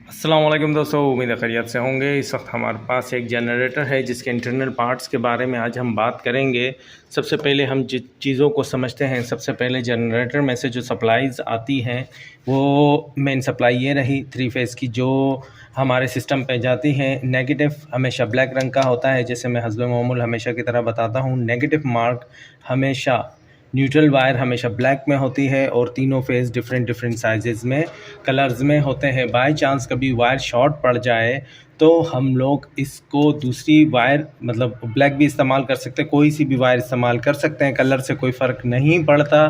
अस्सलाम वालेकुम दोस्तों, उम्मीद है खैरियत से होंगे। इस वक्त हमारे पास एक जनरेटर है जिसके इंटरनल पार्ट्स के बारे में आज हम बात करेंगे। सबसे पहले हम जिन चीज़ों को समझते हैं, सबसे पहले जनरेटर में से जो सप्लाईज़ आती हैं वो मेन सप्लाई ये रही 3 फेज़ की जो हमारे सिस्टम पे जाती हैं। नेगेटिव हमेशा ब्लैक रंग का होता है, जैसे मैं हस्बे मामूल हमेशा की तरह बताता हूँ। नेगेटिव मार्क हमेशा, न्यूट्रल वायर हमेशा ब्लैक में होती है और तीनों फेज़ डिफरेंट साइज़ में कलर्स में होते हैं। बाय चांस कभी वायर शॉर्ट पड़ जाए तो हम लोग इसको दूसरी वायर मतलब ब्लैक भी इस्तेमाल कर सकते हैं, कोई सी भी वायर इस्तेमाल कर सकते हैं, कलर से कोई फ़र्क नहीं पड़ता।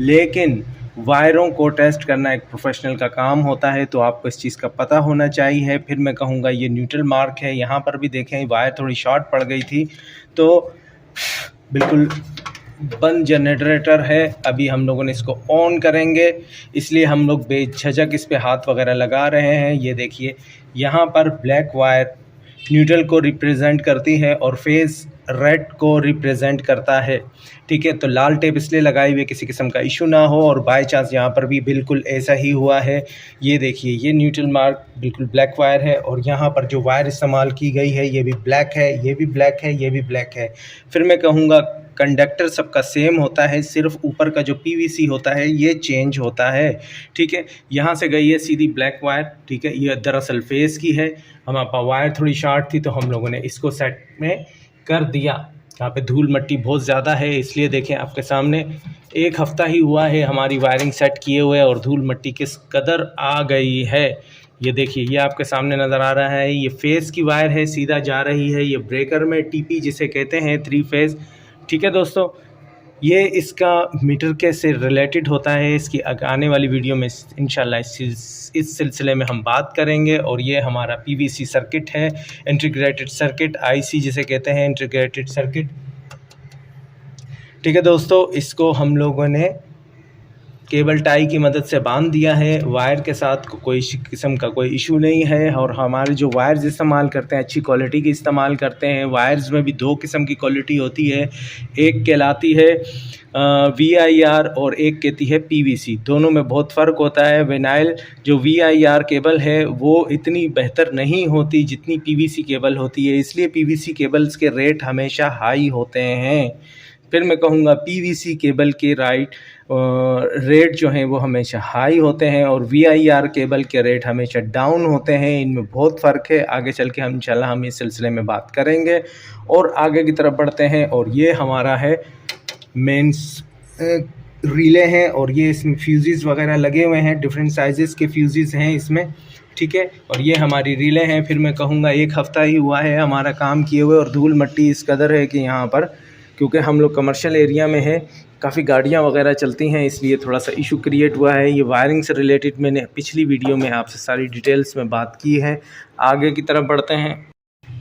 लेकिन वायरों को टेस्ट करना एक प्रोफेशनल का काम होता है, तो आपको इस चीज़ का पता होना चाहिए। फिर मैं कहूँगा ये न्यूट्रल मार्क है, यहाँ पर भी देखें वायर थोड़ी शॉर्ट पड़ गई थी, तो बिल्कुल बंद जनरेटर है। अभी हम लोगों ने इसको ऑन करेंगे, इसलिए हम लोग बेझिझक इस पे हाथ वगैरह लगा रहे हैं। ये देखिए यहाँ पर ब्लैक वायर न्यूट्रल को रिप्रेजेंट करती है और फेस रेड को रिप्रेजेंट करता है। ठीक है, तो लाल टेप इसलिए लगाई हुई किसी किस्म का इशू ना हो, और बाय चांस यहाँ पर भी बिल्कुल ऐसा ही हुआ है। ये देखिए ये न्यूट्रल मार्क बिल्कुल ब्लैक वायर है और यहाँ पर जो वायर इस्तेमाल की गई है ये भी ब्लैक है, ये भी ब्लैक है, ये भी ब्लैक है। फिर मैं कहूँगा कंडक्टर सबका सेम होता है, सिर्फ ऊपर का जो पीवीसी होता है ये चेंज होता है। ठीक है, यहाँ से गई है सीधी ब्लैक वायर। ठीक है, ये दरअसल फेस की है, हमारे पास वायर थोड़ी शॉर्ट थी तो हम लोगों ने इसको सेट में कर दिया। यहाँ पे धूल मट्टी बहुत ज़्यादा है, इसलिए देखें आपके सामने 1 हफ़्ता ही हुआ है हमारी वायरिंग सेट किए हुए और धूल मट्टी किस कदर आ गई है। ये देखिए ये आपके सामने नज़र आ रहा है, ये फेस की वायर है, सीधा जा रही है ये ब्रेकर में, टीपी जिसे कहते हैं 3 फेज़। ठीक है दोस्तों, ये इसका मीटर के से रिलेटेड होता है, इसकी आने वाली वीडियो में इंशाल्लाह इस सिलसिले में हम बात करेंगे। और ये हमारा पीवीसी सर्किट है, इंटीग्रेटेड सर्किट, आईसी जिसे कहते हैं इंटीग्रेटेड सर्किट। ठीक है दोस्तों, इसको हम लोगों ने केबल टाई की मदद से बांध दिया है, वायर के साथ कोई किस्म का कोई इशू नहीं है। और हमारे जो वायर्स इस्तेमाल करते हैं अच्छी क्वालिटी की इस्तेमाल करते हैं। वायर्स में भी 2 किस्म की क्वालिटी होती है, एक कहलाती है VIR और एक कहती है PVC। दोनों में बहुत फ़र्क होता है। विनाइल जो VIR केबल है वो इतनी बेहतर नहीं होती जितनी PVC केबल होती है, इसलिए PVC केबल्स के रेट हमेशा हाई होते हैं। फिर मैं कहूँगा PVC केबल के रेट जो हैं वो हमेशा हाई होते हैं और VIR केबल के रेट हमेशा डाउन होते हैं। इनमें बहुत फ़र्क है, आगे चल के हम इंशाल्लाह हम इस सिलसिले में बात करेंगे। और आगे की तरफ बढ़ते हैं, और ये हमारा है मेंस रिले हैं और ये इसमें फ्यूज़ेस वगैरह लगे हुए हैं, डिफरेंट साइज़ेस के फ्यूज़ेस हैं इसमें। ठीक है, और ये हमारी रिले हैं। फिर मैं कहूँगा 1 हफ़्ता ही हुआ है हमारा काम किए हुए और धूल मट्टी इस कदर है कि यहाँ पर, क्योंकि हम लोग कमर्शियल एरिया में हैं, काफ़ी गाड़ियाँ वगैरह चलती हैं, इसलिए थोड़ा सा इशू क्रिएट हुआ है। ये वायरिंग से रिलेटेड मैंने पिछली वीडियो में आपसे सारी डिटेल्स में बात की है। आगे की तरफ बढ़ते हैं।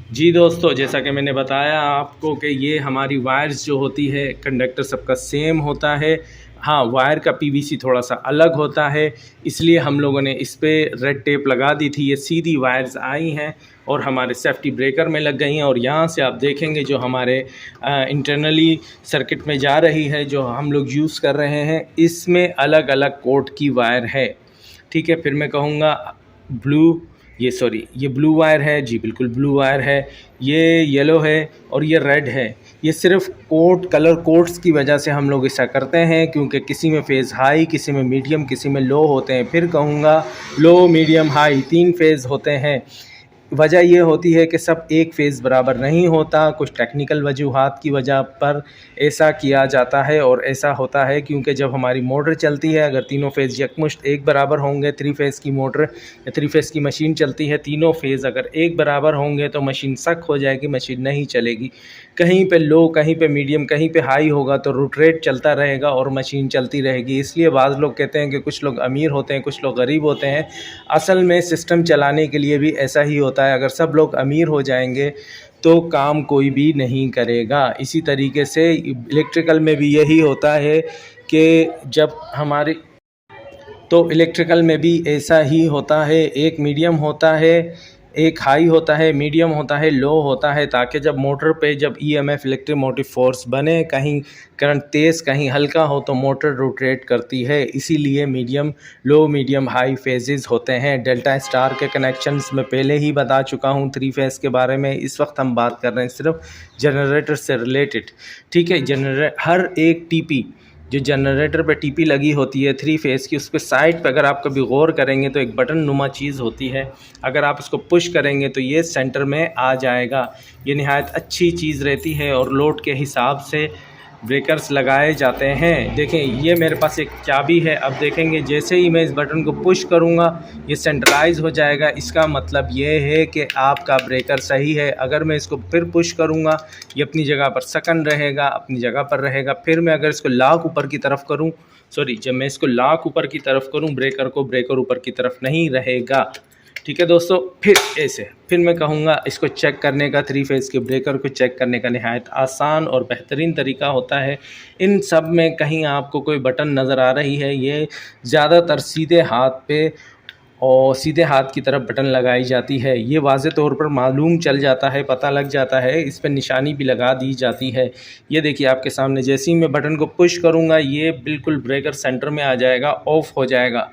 जी दोस्तों, जैसा कि मैंने बताया आपको कि ये हमारी वायर्स जो होती है, कंडक्टर सबका सेम होता है। हाँ, वायर का पीवीसी थोड़ा सा अलग होता है, इसलिए हम लोगों ने इस पे रेड टेप लगा दी थी। ये सीधी वायर्स आई हैं और हमारे सेफ्टी ब्रेकर में लग गई हैं। और यहाँ से आप देखेंगे जो हमारे इंटरनली सर्किट में जा रही है, जो हम लोग यूज़ कर रहे हैं, इसमें अलग अलग कोट की वायर है। ठीक है, फिर मैं कहूँगा ये ब्लू वायर है। जी बिल्कुल ब्लू वायर है, ये येलो है और ये रेड है। ये सिर्फ कलर कोड्स की वजह से हम लोग ऐसा करते हैं, क्योंकि किसी में फेज़ हाई, किसी में मीडियम, किसी में लो होते हैं। फिर कहूँगा लो, मीडियम, हाई 3 फेज़ होते हैं। वजह ये होती है कि सब एक फ़ेज़ बराबर नहीं होता, कुछ टेक्निकल वजूहात की वजह पर ऐसा किया जाता है। और ऐसा होता है क्योंकि जब हमारी मोटर चलती है, अगर तीनों फ़ेज़ यकमुश्त एक बराबर होंगे, 3 फेज़ की मोटर या 3 फेज़ की मशीन चलती है, तीनों फेज़ अगर एक बराबर होंगे तो मशीन सक हो जाएगी, मशीन नहीं चलेगी। कहीं पे लो, कहीं पे मीडियम, कहीं पे हाई होगा तो रोटेट चलता रहेगा और मशीन चलती रहेगी। इसलिए बाज़ लोग कहते हैं कि कुछ लोग अमीर होते हैं, कुछ लोग गरीब होते हैं। असल में सिस्टम चलाने के लिए भी ऐसा ही होता है। अगर सब लोग अमीर हो जाएंगे तो काम कोई भी नहीं करेगा। इसी तरीके से इलेक्ट्रिकल में भी यही होता है कि जब हमारे इलेक्ट्रिकल में भी ऐसा ही होता है। एक मीडियम होता है, एक हाई होता है, मीडियम होता है, लो होता है, ताकि जब मोटर पे जब ईएमएफ इलेक्ट्रिक मोटिव फोर्स बने, कहीं करंट तेज़ कहीं हल्का हो तो मोटर रोटेट करती है। इसीलिए medium low medium high phases होते हैं। डेल्टा स्टार के कनेक्शंस में पहले ही बता चुका हूँ 3 फेज़ के बारे में। इस वक्त हम बात कर रहे हैं सिर्फ जनरेटर से रिलेटेड, ठीक है। हर एक टीपी जो जनरेटर पे टीपी लगी होती है 3 फेज़ की, उस पर साइड पे अगर आप कभी गौर करेंगे तो एक बटन नुमा चीज़ होती है। अगर आप इसको पुश करेंगे तो ये सेंटर में आ जाएगा। ये निहायत अच्छी चीज़ रहती है और लोड के हिसाब से ब्रेकर्स लगाए जाते हैं। देखें, ये मेरे पास एक चाबी है। अब देखेंगे जैसे ही मैं इस बटन को पुश करूँगा ये सेंट्रलाइज हो जाएगा। इसका मतलब ये है कि आपका ब्रेकर सही है। अगर मैं इसको फिर पुश करूँगा ये अपनी जगह पर सकन रहेगा, अपनी जगह पर रहेगा। फिर मैं अगर इसको लॉक ऊपर की तरफ करूँ, जब मैं इसको लॉक ऊपर की तरफ करूँ ब्रेकर ऊपर की तरफ नहीं रहेगा, ठीक है दोस्तों। फिर मैं कहूँगा इसको चेक करने का, 3 फेज़ के ब्रेकर को चेक करने का निहायत आसान और बेहतरीन तरीका होता है। इन सब में कहीं आपको कोई बटन नज़र आ रही है, ये ज़्यादातर सीधे हाथ पे और सीधे हाथ की तरफ बटन लगाई जाती है। ये वाज़े तौर पर मालूम चल जाता है, पता लग जाता है, इस पर निशानी भी लगा दी जाती है। ये देखिए आपके सामने, जैसे ही मैं बटन को पुश करूँगा ये बिल्कुल ब्रेकर सेंटर में आ जाएगा, ऑफ़ हो जाएगा।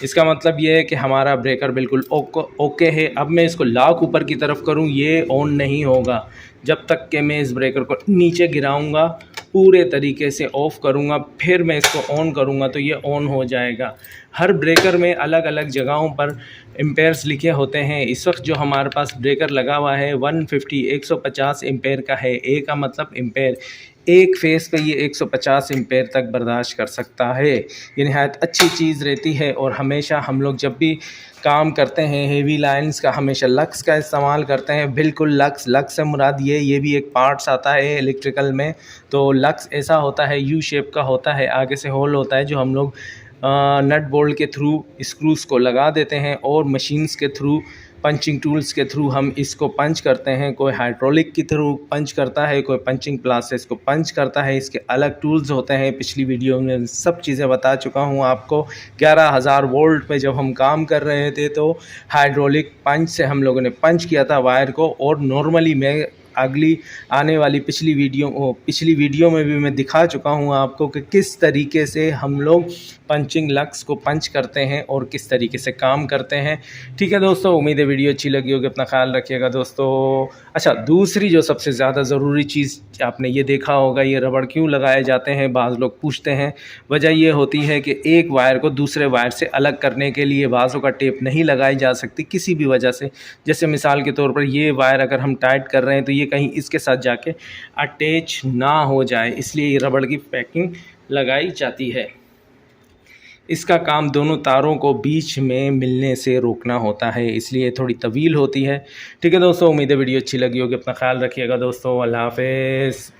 इसका मतलब ये है कि हमारा ब्रेकर बिल्कुल ओके है। अब मैं इसको लॉक ऊपर की तरफ करूं, ये ऑन नहीं होगा जब तक कि मैं इस ब्रेकर को नीचे गिराऊंगा, पूरे तरीके से ऑफ़ करूंगा, फिर मैं इसको ऑन करूंगा तो ये ऑन हो जाएगा। हर ब्रेकर में अलग अलग जगहों पर एम्पेयर्स लिखे होते हैं। इस वक्त जो हमारे पास ब्रेकर लगा हुआ है 150 एम्पेयर का है। ए का मतलब एम्पेयर, एक फेस पे ये 150 एम्पेयर तक बर्दाश्त कर सकता है। ये नहायत अच्छी चीज़ रहती है। और हमेशा हम लोग जब भी काम करते हैं हेवी लाइंस का, हमेशा लक्स का इस्तेमाल करते हैं। बिल्कुल लक्स से मुराद ये भी एक पार्ट्स आता है इलेक्ट्रिकल में। तो लक्स ऐसा होता है, यू शेप का होता है, आगे से होल होता है, जो हम लोग नट बोल्ट के थ्रू स्क्रूज़ को लगा देते हैं और मशीन्स के थ्रू, पंचिंग टूल्स के थ्रू हम इसको पंच करते हैं। कोई हाइड्रोलिक के थ्रू पंच करता है, कोई पंचिंग प्लास से इसको पंच करता है। इसके अलग टूल्स होते हैं। पिछली वीडियो में सब चीज़ें बता चुका हूँ आपको। 11,000 वोल्ट पे जब हम काम कर रहे थे तो हाइड्रोलिक पंच से हम लोगों ने पंच किया था वायर को। और नॉर्मली मैं अगली आने वाली पिछली वीडियो में भी मैं दिखा चुका हूँ आपको कि किस तरीके से हम लोग पंचिंग लक्स को पंच करते हैं और किस तरीके से काम करते हैं। ठीक है दोस्तों, उम्मीद है वीडियो अच्छी लगी होगी। अपना ख्याल रखिएगा दोस्तों। अच्छा, दूसरी जो सबसे ज़्यादा ज़रूरी चीज़ आपने ये देखा होगा, ये रबड़ क्यों लगाए जाते हैं, बाज़ लोग पूछते हैं। वजह ये होती है कि एक वायर को दूसरे वायर से अलग करने के लिए बाज़ों का टेप नहीं लगाई जा सकती किसी भी वजह से। जैसे मिसाल के तौर पर ये वायर अगर हम टाइट कर रहे हैं तो ये कहीं इसके साथ जाके अटैच ना हो जाए, इसलिए ये रबड़ की पैकिंग लगाई जाती है। इसका काम दोनों तारों को बीच में मिलने से रोकना होता है, इसलिए थोड़ी तवील होती है। ठीक है दोस्तों, उम्मीद है वीडियो अच्छी लगी होगी। अपना ख्याल रखिएगा दोस्तों। अल्लाह हाफ़िज़।